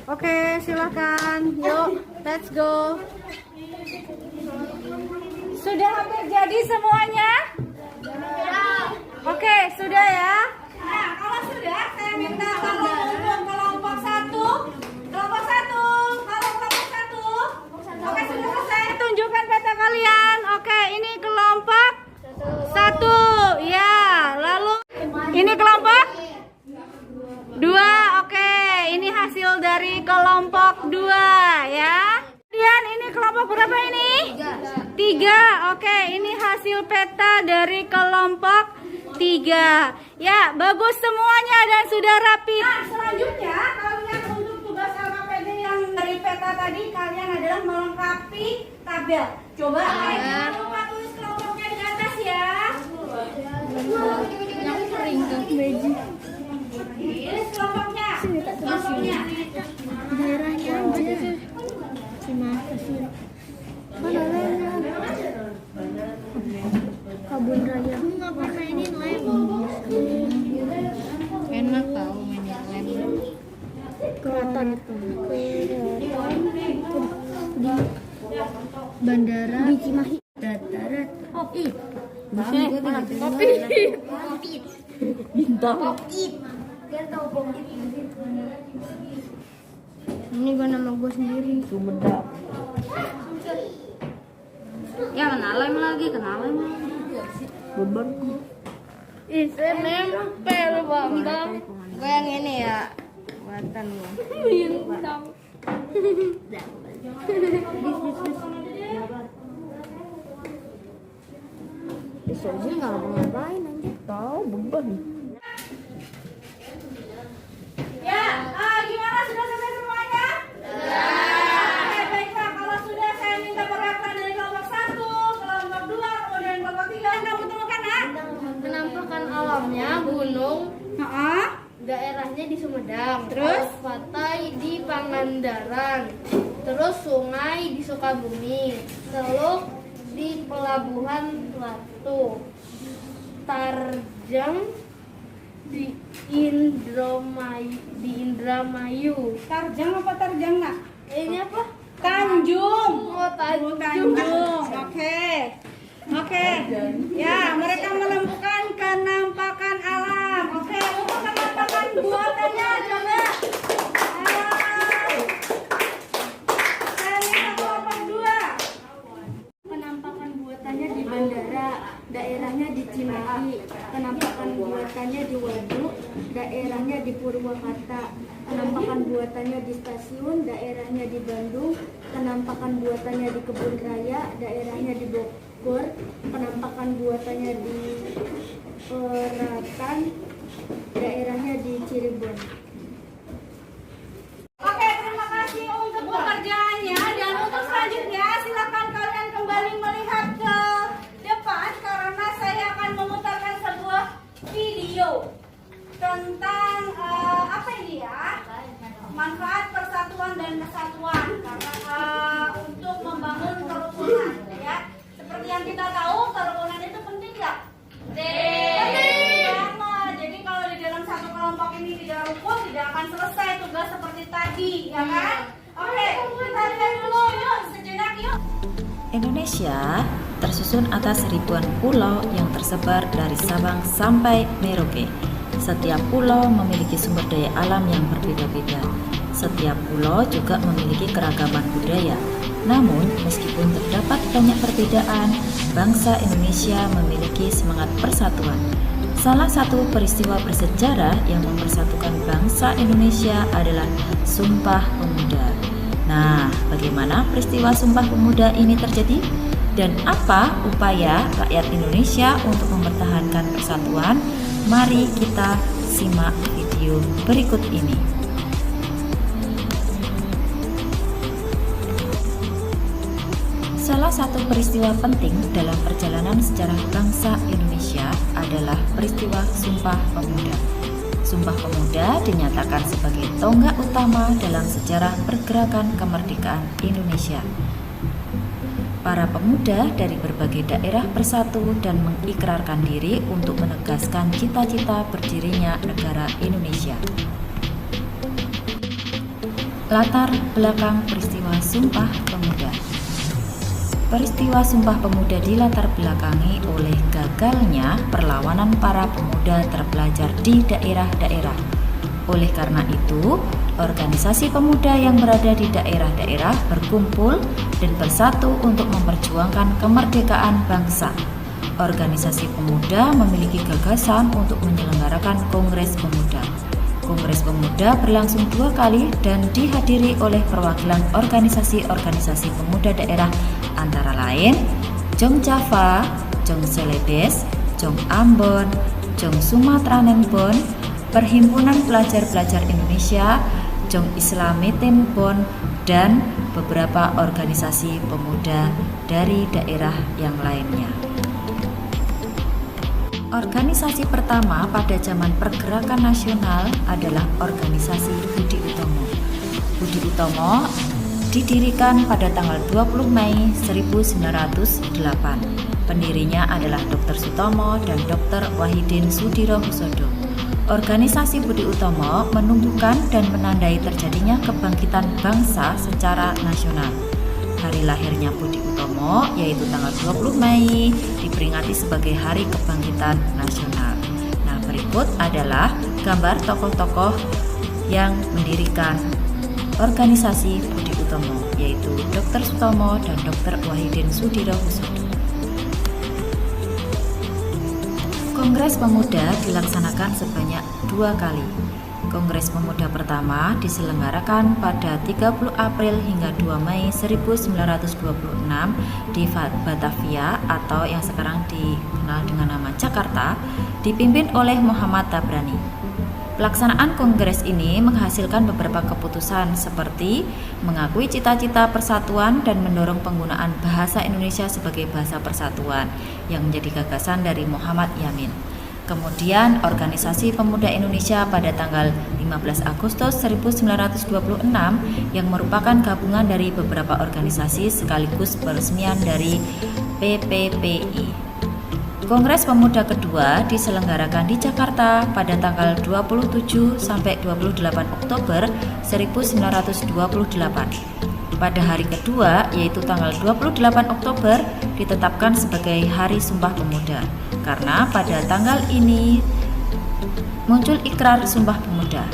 Oke, silakan. Yuk, let's go. Sudah hampir jadi semuanya? Oke, sudah ya. Nah, kalau sudah, saya minta kalau untuk kelompok satu. Oke, sudah selesai. Tunjukkan peta kalian. Oke, ini kelompok satu. Ya, lalu ini kelompok dua. Oke, ini hasil dari kelompok dua ya. Kemudian ini kelompok berapa ini? Tiga. Oke, ini hasil peta dari kelompok 3. Ya, bagus semuanya dan sudah rapi. Nah, selanjutnya kalian untuk tugas LKPD yang dari peta tadi kalian adalah melengkapi tabel. Coba kalian lupa tulis kelompoknya di atas ya. Yang kering tuh magic. Tulis kelompoknya. Daerahnya aja. Terima kasih. Mana lainnya? Kabun Raya. Aku nggak pernah mainin lem. Enak tau mainin lem. Keraton di bandara di Cimahi. Dataran. Kopi. Kopi. Bintang. Ini gue nama gue sendiri. Sumedang. Ya kenalin lagi. Beban. Saya nempel Bambang. Gue yang ini ya, buatan gue. Bintang. Bisa aja nggak ngapa-ngapain aja. Tahu beban. Ya, gimana sudah selesai semuanya? Oke, baiklah. Kalau sudah saya minta pergerakan dari kelompok 1, kelompok 2, kemudian kelompok 3. Kamu temukan ya? Penampakan alamnya gunung, daerahnya di Sumedang, Terus? pantai di Pangandaran, terus sungai di Sukabumi, teluk di Pelabuhan Ratu, Tarjang di Indramayu. Tarjang apa Tarjangna? Ini apa? Tanjung. Oh, Tanjung. Oke. Ya, mereka menemukan kenampakan alam. Oke, untuk kenampakan buatannya coba. buatannya di stasiun, daerahnya di Bandung. Penampakan buatannya di Kebun Raya, daerahnya di Bogor. Penampakan buatannya di Ratan, daerahnya di Cirebon. Oke, terima kasih untuk pekerjaannya. Dan untuk selanjutnya silakan kalian kembali melihat ke depan karena saya akan memutarkan sebuah video tentang apa ini ya? Manfaat persatuan dan kesatuan karena untuk membangun kerukunan ya. Seperti yang kita tahu, kerukunan itu penting nggak? Penting banget. Jadi kalau di dalam satu kelompok ini tidak rukun, tidak akan selesai tugas seperti tadi, ya kan? Oke, kita lihat dulu yuk, sejenak yuk. Indonesia tersusun atas ribuan pulau yang tersebar dari Sabang sampai Merauke. Setiap pulau memiliki sumber daya alam yang berbeda-beda. Setiap pulau juga memiliki keragaman budaya. Namun, meskipun terdapat banyak perbedaan, bangsa Indonesia memiliki semangat persatuan. Salah satu peristiwa bersejarah yang mempersatukan bangsa Indonesia adalah Sumpah Pemuda. Nah, bagaimana peristiwa Sumpah Pemuda ini terjadi? Dan apa upaya rakyat Indonesia untuk mempertahankan persatuan? Mari kita simak video berikut ini. Salah satu peristiwa penting dalam perjalanan sejarah bangsa Indonesia adalah peristiwa Sumpah Pemuda. Sumpah Pemuda dinyatakan sebagai tonggak utama dalam sejarah pergerakan kemerdekaan Indonesia. Para pemuda dari berbagai daerah bersatu dan mengikrarkan diri untuk menegaskan cita-cita berdirinya negara Indonesia. Latar belakang peristiwa Sumpah Pemuda. Peristiwa Sumpah Pemuda dilatar belakangi oleh gagalnya perlawanan para pemuda terpelajar di daerah-daerah. Oleh karena itu, organisasi pemuda yang berada di daerah-daerah berkumpul dan bersatu untuk memperjuangkan kemerdekaan bangsa. Organisasi pemuda memiliki gagasan untuk menyelenggarakan Kongres Pemuda. Kongres Pemuda berlangsung 2 kali dan dihadiri oleh perwakilan organisasi-organisasi pemuda daerah antara lain Jong Java, Jong Celebes, Jong Ambon, Jong Sumatera Nembon, Perhimpunan Pelajar-Pelajar Indonesia, Jong Islamitin Bon, dan beberapa organisasi pemuda dari daerah yang lainnya. Organisasi pertama pada zaman pergerakan nasional adalah organisasi Budi Utomo. Budi Utomo didirikan pada tanggal 20 Mei 1908. Pendirinya adalah Dr. Sutomo dan Dr. Wahidin Sudirohusodo. Organisasi Budi Utomo menumbuhkan dan menandai terjadinya kebangkitan bangsa secara nasional. Hari lahirnya Budi Utomo yaitu tanggal 20 Mei diperingati sebagai Hari Kebangkitan Nasional. Nah, berikut adalah gambar tokoh-tokoh yang mendirikan organisasi Budi Utomo, yaitu Dr. Sutomo dan Dr. Wahidin Sudirohusodo. Kongres Pemuda dilaksanakan sebanyak 2 kali. Kongres Pemuda pertama diselenggarakan pada 30 April hingga 2 Mei 1926 di Batavia atau yang sekarang dikenal dengan nama Jakarta, dipimpin oleh Muhammad Tabrani. Pelaksanaan kongres ini menghasilkan beberapa keputusan seperti mengakui cita-cita persatuan dan mendorong penggunaan bahasa Indonesia sebagai bahasa persatuan yang menjadi gagasan dari Muhammad Yamin. Kemudian Organisasi Pemuda Indonesia pada tanggal 15 Agustus 1926 yang merupakan gabungan dari beberapa organisasi sekaligus peresmian dari PPPI. Kongres Pemuda kedua diselenggarakan di Jakarta pada tanggal 27 sampai 28 Oktober 1928. Pada hari kedua, yaitu tanggal 28 Oktober, ditetapkan sebagai Hari Sumpah Pemuda karena pada tanggal ini muncul ikrar Sumpah Pemuda.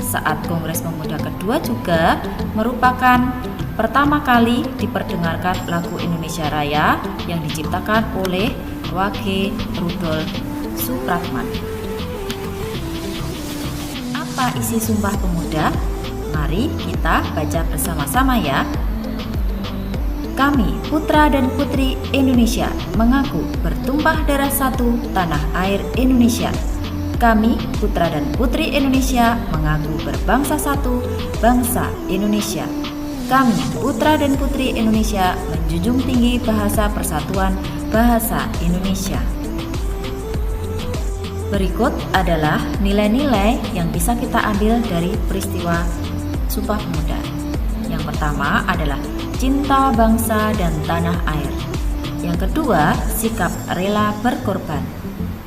Saat Kongres Pemuda kedua juga merupakan pertama kali diperdengarkan lagu Indonesia Raya yang diciptakan oleh Wage Rudolf Supratman. Apa isi Sumpah Pemuda? Mari kita baca bersama-sama ya. Kami, putra dan putri Indonesia, mengaku bertumpah darah satu tanah air Indonesia. Kami, putra dan putri Indonesia, mengaku berbangsa satu, bangsa Indonesia. Kami, putra dan putri Indonesia, menjunjung tinggi bahasa persatuan, bahasa Indonesia. Berikut adalah nilai-nilai yang bisa kita ambil dari peristiwa Sumpah Pemuda. Yang pertama adalah cinta bangsa dan tanah air. Yang kedua, sikap rela berkorban.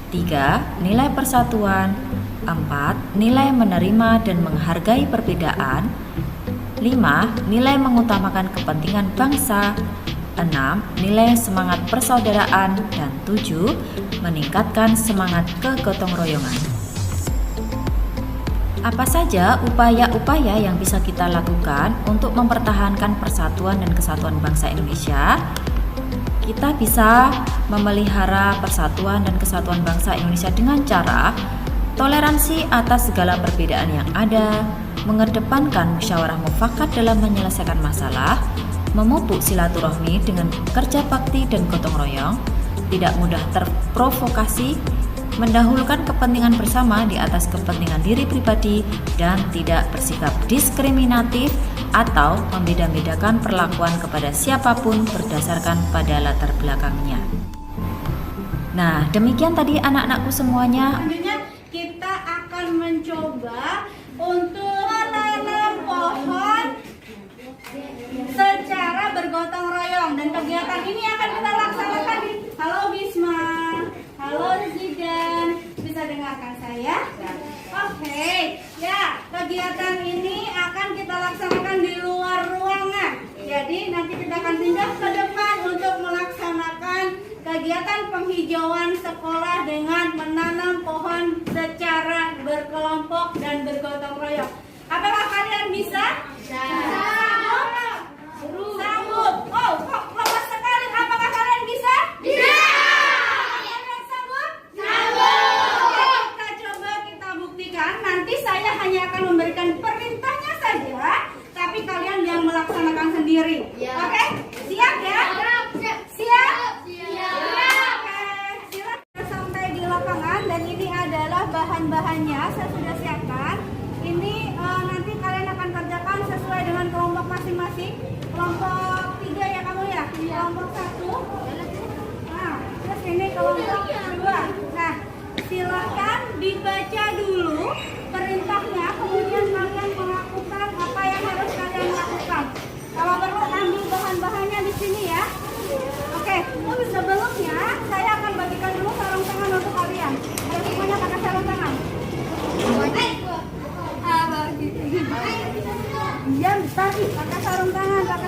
3. Nilai persatuan. 4. Nilai menerima dan menghargai perbedaan. 5. Nilai mengutamakan kepentingan bangsa. 6. Nilai semangat persaudaraan. Dan 7. Meningkatkan semangat kegotong royongan. Apa saja upaya-upaya yang bisa kita lakukan untuk mempertahankan persatuan dan kesatuan bangsa Indonesia? Kita bisa memelihara persatuan dan kesatuan bangsa Indonesia dengan cara toleransi atas segala perbedaan yang ada, mengedepankan musyawarah mufakat dalam menyelesaikan masalah, memupuk silaturahmi dengan kerja bakti dan gotong royong, tidak mudah terprovokasi, mendahulukan kepentingan bersama di atas kepentingan diri pribadi, dan tidak bersikap diskriminatif atau membeda-bedakan perlakuan kepada siapapun berdasarkan pada latar belakangnya. Nah, demikian tadi anak-anakku semuanya. Selanjutnya kita akan mencoba untuk menanam pohon secara bergotong royong, dan kegiatan ini akan kita laksanakan di Halo Bisma, halo Zidan, bisa dengarkan saya? Oke, ya, kegiatan ini akan kita laksanakan di luar ruangan. Jadi nanti kita akan pindah ke depan untuk melaksanakan kegiatan penghijauan sekolah dengan menanam pohon secara berkelompok dan bergotong royong. Apakah kalian bisa? Sanggup. Oh, kok lepas sekali. Apakah kalian bisa? Bisa. Kalian sanggup? Sanggup. Kita coba kita buktikan. Nanti saya hanya akan memberikan perintahnya saja, tapi kalian yang melaksanakan sendiri. Oke? Siap ya? Siap? Oke. Silakan sampai di lapangan, dan ini adalah bahan-bahannya. Saya sudah siapkan. Ini nanti kalian akan kerjakan sesuai dengan kelompok masing-masing. Kelompok 3 ya kamu ya? Kelompok 1. Nah, terus ini kelompok 2. Nah, silakan dibaca dulu perintahnya, kemudian kalian melakukan apa yang harus kalian lakukan. Kalau perlu ambil bahan-bahannya di sini ya. Oke, sebelumnya saya akan bagikan dulu sarung tangan untuk kalian. Ayo semuanya pakai sarung tangan. Diam, tadi pakai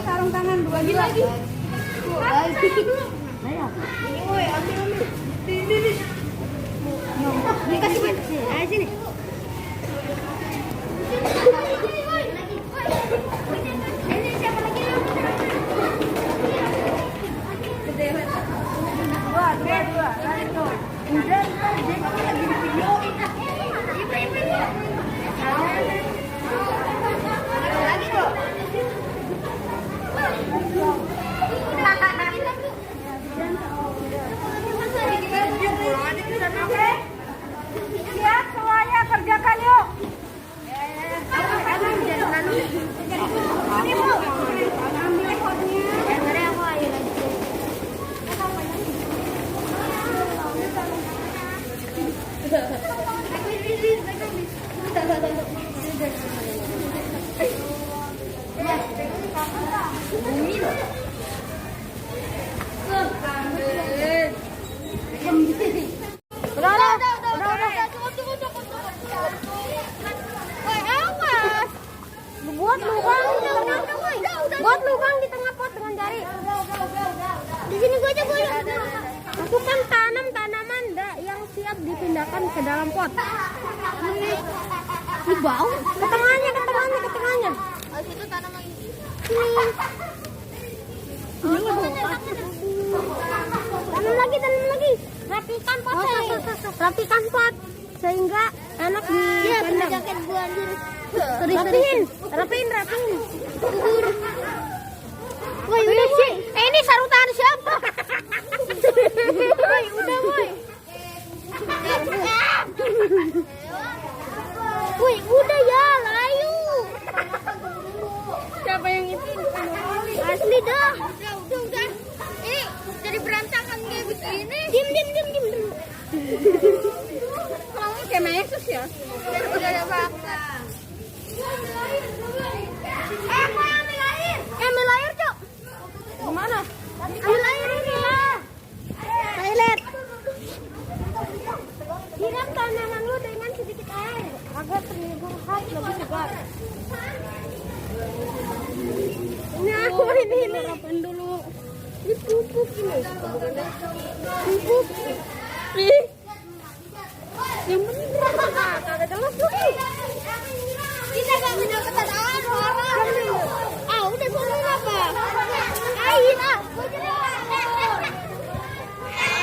sarung tangan, dua-dua. Lagi. Ayo. Woi, ambil. Ini. Dikasih ayo sini. Ini siapa lagi? Dua. Lanjut. Udah, dia lagi di video. Lagi dong. Oke. Siap semuanya, kerjakan yuk. Ini Bu. Ambil potnya. Buat lubang di tengah pot dengan jari. Di sini gue aja boleh. Aku kan tanam tanaman yang siap dipindahkan ke dalam pot. Ini bau. Ke tengahnya. Oh, situ tanam lagi. Sini. Tanam lagi. Rapikan pot. Rapikan pot sehingga enak dipandang. Iya, jaket gua anjir. Rapiin. Woi, udah sih. Ini sarutan siapa? Woi, udah woi. Woi, udah ya, layu. Siapa yang itu? Asli dah. Udah. Ini jadi berantakan kayak begini. Diam. Kamu kayak Yesus ya? Udah ada fakta. Mau ambil air? Ambil air, Cok. Gimana? Ambil air ini lah. Toilet. Siram tanaman lu dengan sedikit air agar terlihat lebih segar. Nah, ini rapain dulu. Ini pupuk ini. Pupuk. Yang bener. Kagak jelas tuh. Kita gak mendapatkan air orang. Udah suruh apa? Air ah.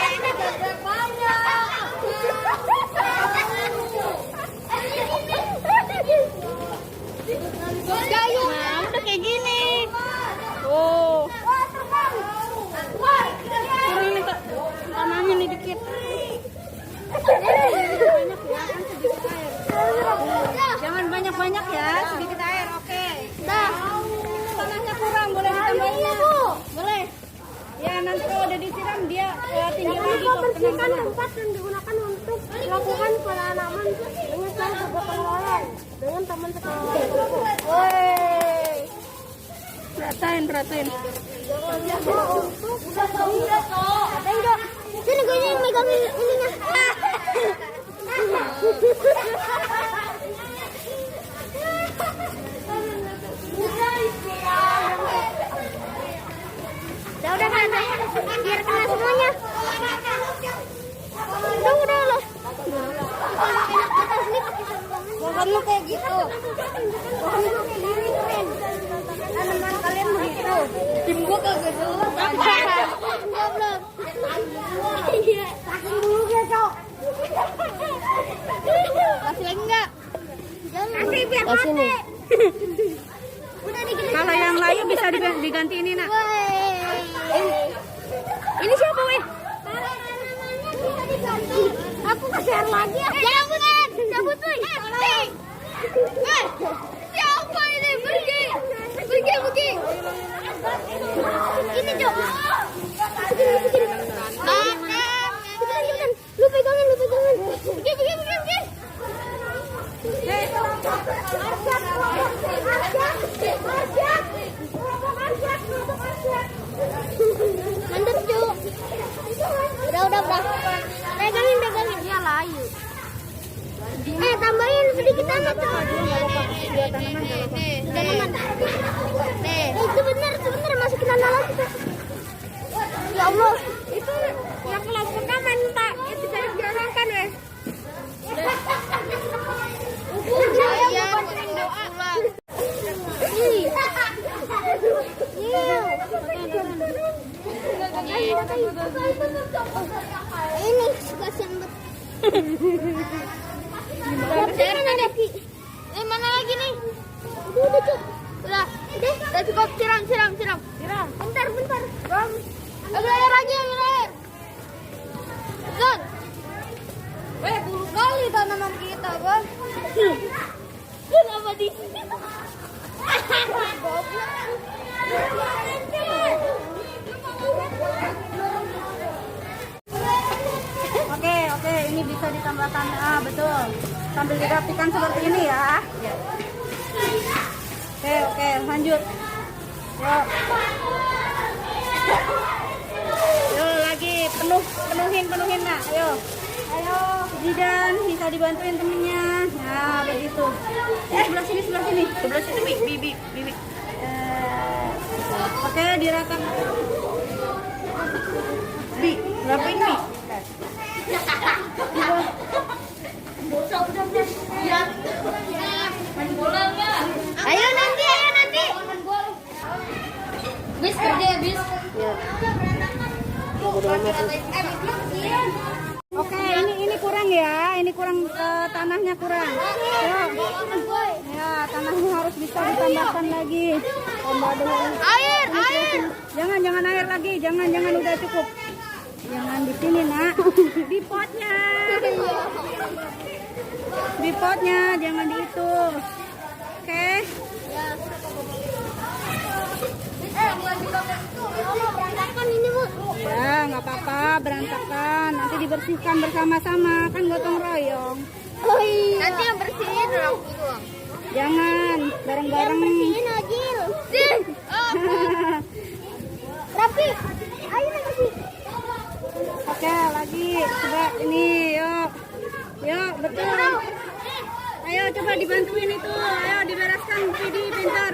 Ini gak banyak. Kayu. Nah, udah kayak gini. Oh. Kurang nih Kak. Tanahnya nih dikit. Jangan banyak-banyak ya, sedikit air, oke. Dah. Tanahnya kurang, boleh ditambahin ya? Boleh. Ya, nanti kalau udah disiram dia tinggi lagi kok. Bersihkan tempat yang digunakan untuk melakukan penanaman dengan cara bergotong royong dengan teman sekelompok. Woi. Peratain. Enggak. Sini gue yang megangin ininya. Udah kan, biar kena semuanya. Udah loh. Bukan lu kayak gitu. Tanaman kalian begitu. Tim gua kagak jelas. Goblok. Iya, saking dulu ya, Cok. Kasih lagi enggak? Kasih biar mati. Kalau yang layu bisa diganti ini, Nak. Ini siapa, weh? Aku kasih air lagi ya. Cabut, weh. Siapa ini? Pergi. Ini, Cok. Lu pegangin. Pergi. Mantap, Cuk. Udah. Pegangin dia layu. Tambahin sedikit tanah, Cuk. Tanaman. Itu bener masukin tanah lagi, Cuk. Ya Allah, itu yang kelompoknya minta itu jangan diarahkan, weh. Ini kasihan banget. Mana lagi nih? Udah Cuk. Udah cukup. Siram. Bentar. Ambil air lagi. Zon. Bulu kali tanaman kita, Bang. Kenapa di sini? Oke, ini bisa ditambahkan. Betul. Sambil dirapikan seperti ini ya. Oke, lanjut. Yuk lagi penuhin, Nak. Ayo. Zidan bisa dibantuin temennya. Nah, begitu. Sebelah sini. Sebelah sini, Bibi. Oke, diratakan. Bi, rapiin, Bi. Ayo nanti. Bis kerja. Oke, ini kurang ya. Ini kurang tanahnya kurang. Ya, tanahnya harus bisa ditambahkan lagi. Tambah dengan Air. jangan air lagi, jangan udah cukup. Jangan di sini nak, di potnya, jangan di itu. Oke. Berantakan ini, Bu. Ya nggak apa-apa, berantakan. Nanti dibersihkan bersama-sama, kan gotong royong. Oh iya. Nanti yang bersihin aku doang. Jangan bareng-bareng. Bersihin Agil. Rapi. Ayo lagi. Oke, lagi. Coba ini, yuk, betul. Ayo coba dibantuin itu. Ayo dibereskan, Vidi, pintar.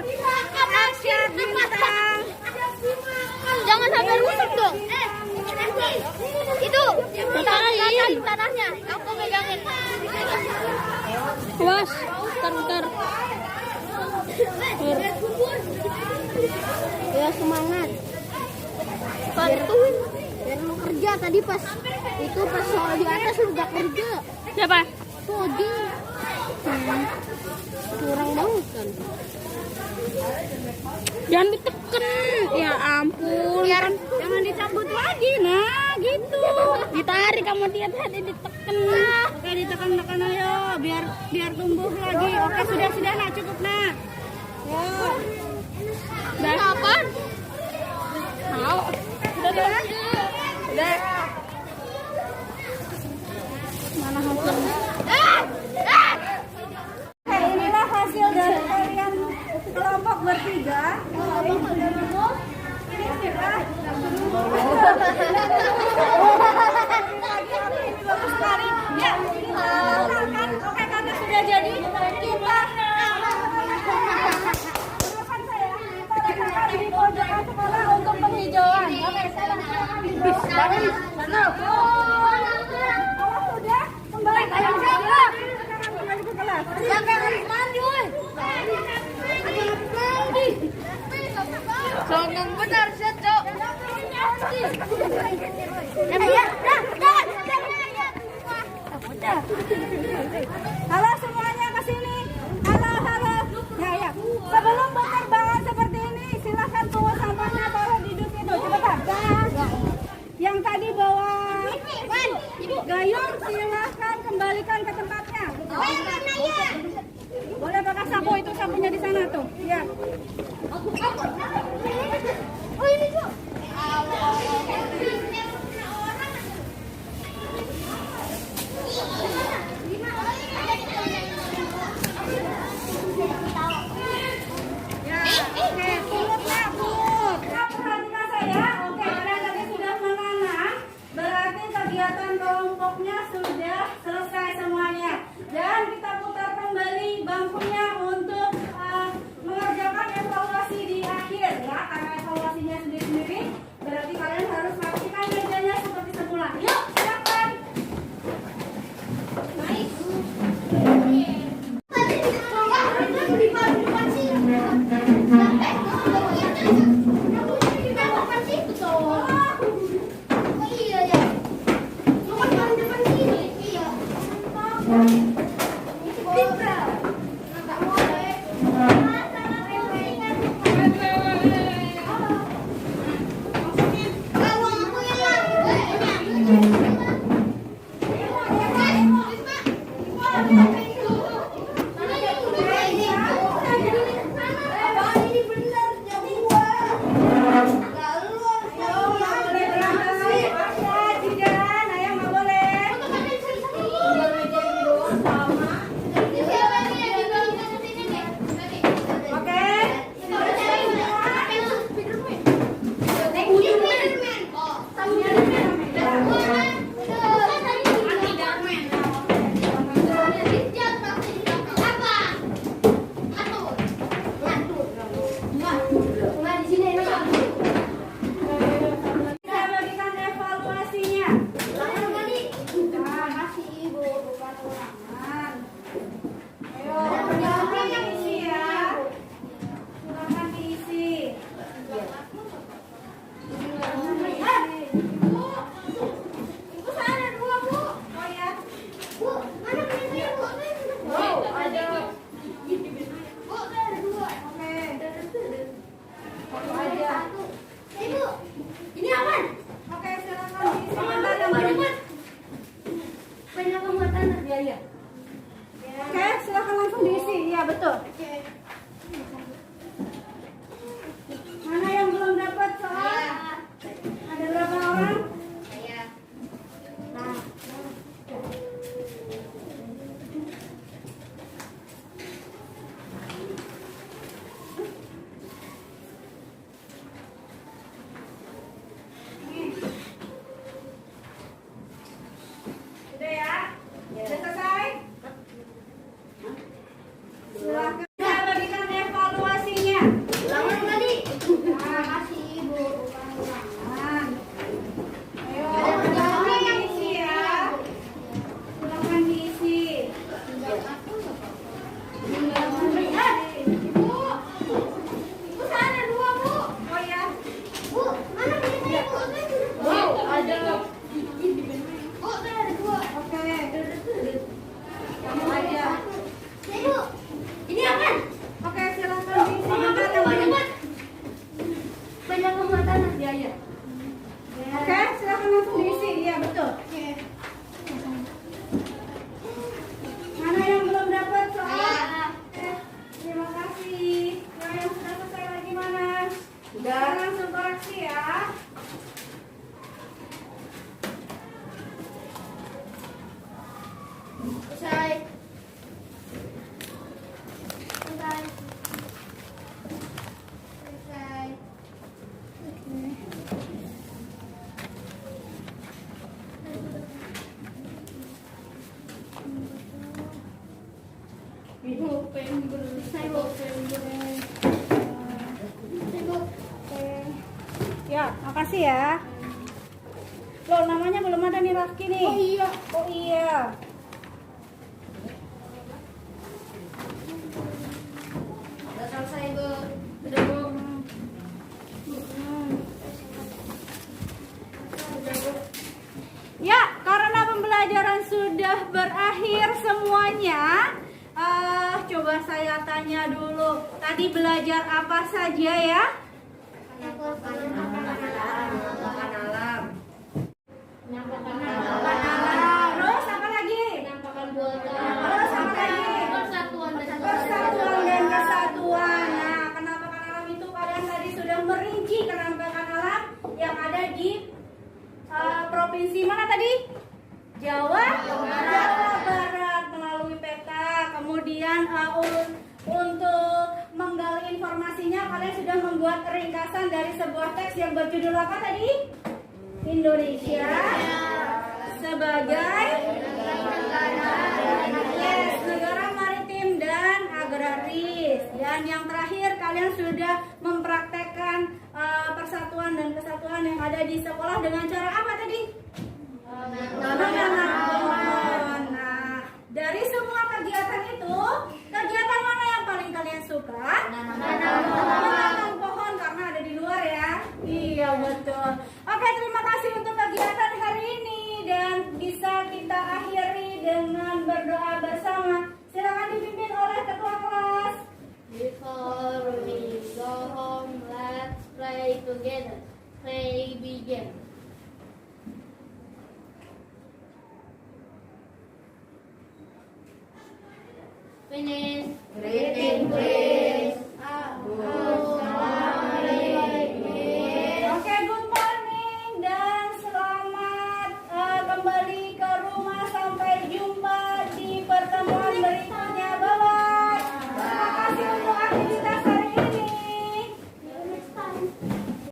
Asyik, bintang. Jangan sampai rusak dong. Itu tanahnya. Aku megangin. Awas, bentar. Ya semangat. Bantuin. Biar lu kerja tadi pas soal di atas lu gak kerja. Siapa? Todi. Kurang banget kan. Jangan ditekan. Ya ampun. Jangan dicabut lagi, nah gitu. Ditarik kamu dia tadi ditekan. Oke, ditekan ayo biar tumbuh lagi. Oke, sudah nak, cukup nak. Udah apa? Mau. Udah. Mana hasilnya? Oke, inilah hasil dari kalian kelompok bertiga. Ini sudah. Ini bagus sekali. Ya, kan? Oke, karena sudah jadi kita. Kita di pojokan sekolah untuk penghijauan. Oke, silakan di sana. Kalau sudah kembali ke kelas. Kembali ke kelas. Sampai mandi, woi. Sombong benar, Cok. Halo semuanya ke sini. Halo. Ya. Sebelum penerbangan seperti ini, silahkan bawa sampahnya, taruh di duduk itu. Cepetan. Yang tadi bawa gayung, silahkan kembalikan ke tempatnya. Boleh pakai sapu, itu sapunya di sana tuh. Ya. Oh ini, Cok. Oke, punut. Perhatikan saya. Oke, kalian tadi sudah menanam, berarti kegiatan kelompoknya sudah selesai semuanya. Dan kita putar kembali bangkunya untuk mengerjakan evaluasi di akhir ya. Karena evaluasinya sendiri-sendiri, berarti kalian harus pastikan mejanya seperti semula. Yuk, silakan. ulangannya. Ulangan tadi. Terima kasih Ibu. Ulangan. Ayo, Ulangannya yang diisi ya. Silakan diisi. Bu, sana 2, Bu. Oh ya. Bu, mana biasanya Bu? Wow, ada. Bu, saya ada 2. Oke. Kamu aja. Nih, Bu. Ini apa? Oke, silakan diisi juga namanya. Banyak muatan. Iya, iya. Oke, silakan langsung diisi. Iya, betul. Mana yang belum dapat soal? Terima kasih. Yang sudah selesai lagi mana? Udah. Langsung koreksi ya. Selesai. Selesai. Selesai. Ibu pengen Selesai, Bu. Selesai, Bu. Ya, makasih ya. Loh, namanya belum ada nih Rafki nih. Oh iya. Oh iya. Udah selesai, Bu. Udah, Bu. Ya, karena pembelajaran sudah berakhir semuanya, coba saya tanya dulu. Tadi belajar apa saja ya? Terus apa lagi? Terus apa lagi? Persatuan dan kesatuan. Nah, kenampakan alam itu kalian tadi sudah merinci kenampakan alam yang ada di provinsi mana tadi? Jawa Barat melalui peta. Kemudian untuk menggali informasinya kalian sudah membuat ringkasan dari sebuah teks yang berjudul apa tadi? Indonesia sebagai negara maritim dan agraris. Dan yang terakhir kalian sudah mempraktekkan persatuan dan kesatuan yang ada di sekolah dengan cara apa tadi? Menanam. Nah, dari semua kegiatan itu, kegiatan mana yang paling kalian suka? Menanam pohon karena ada di luar ya. Iya betul. Oke, terima kasih untuk kegiatan hari ini dan bisa kita akhiri dengan berdoa bersama. Silakan dipimpin oleh ketua kelas. Before we go home, let's pray together. Pray begin.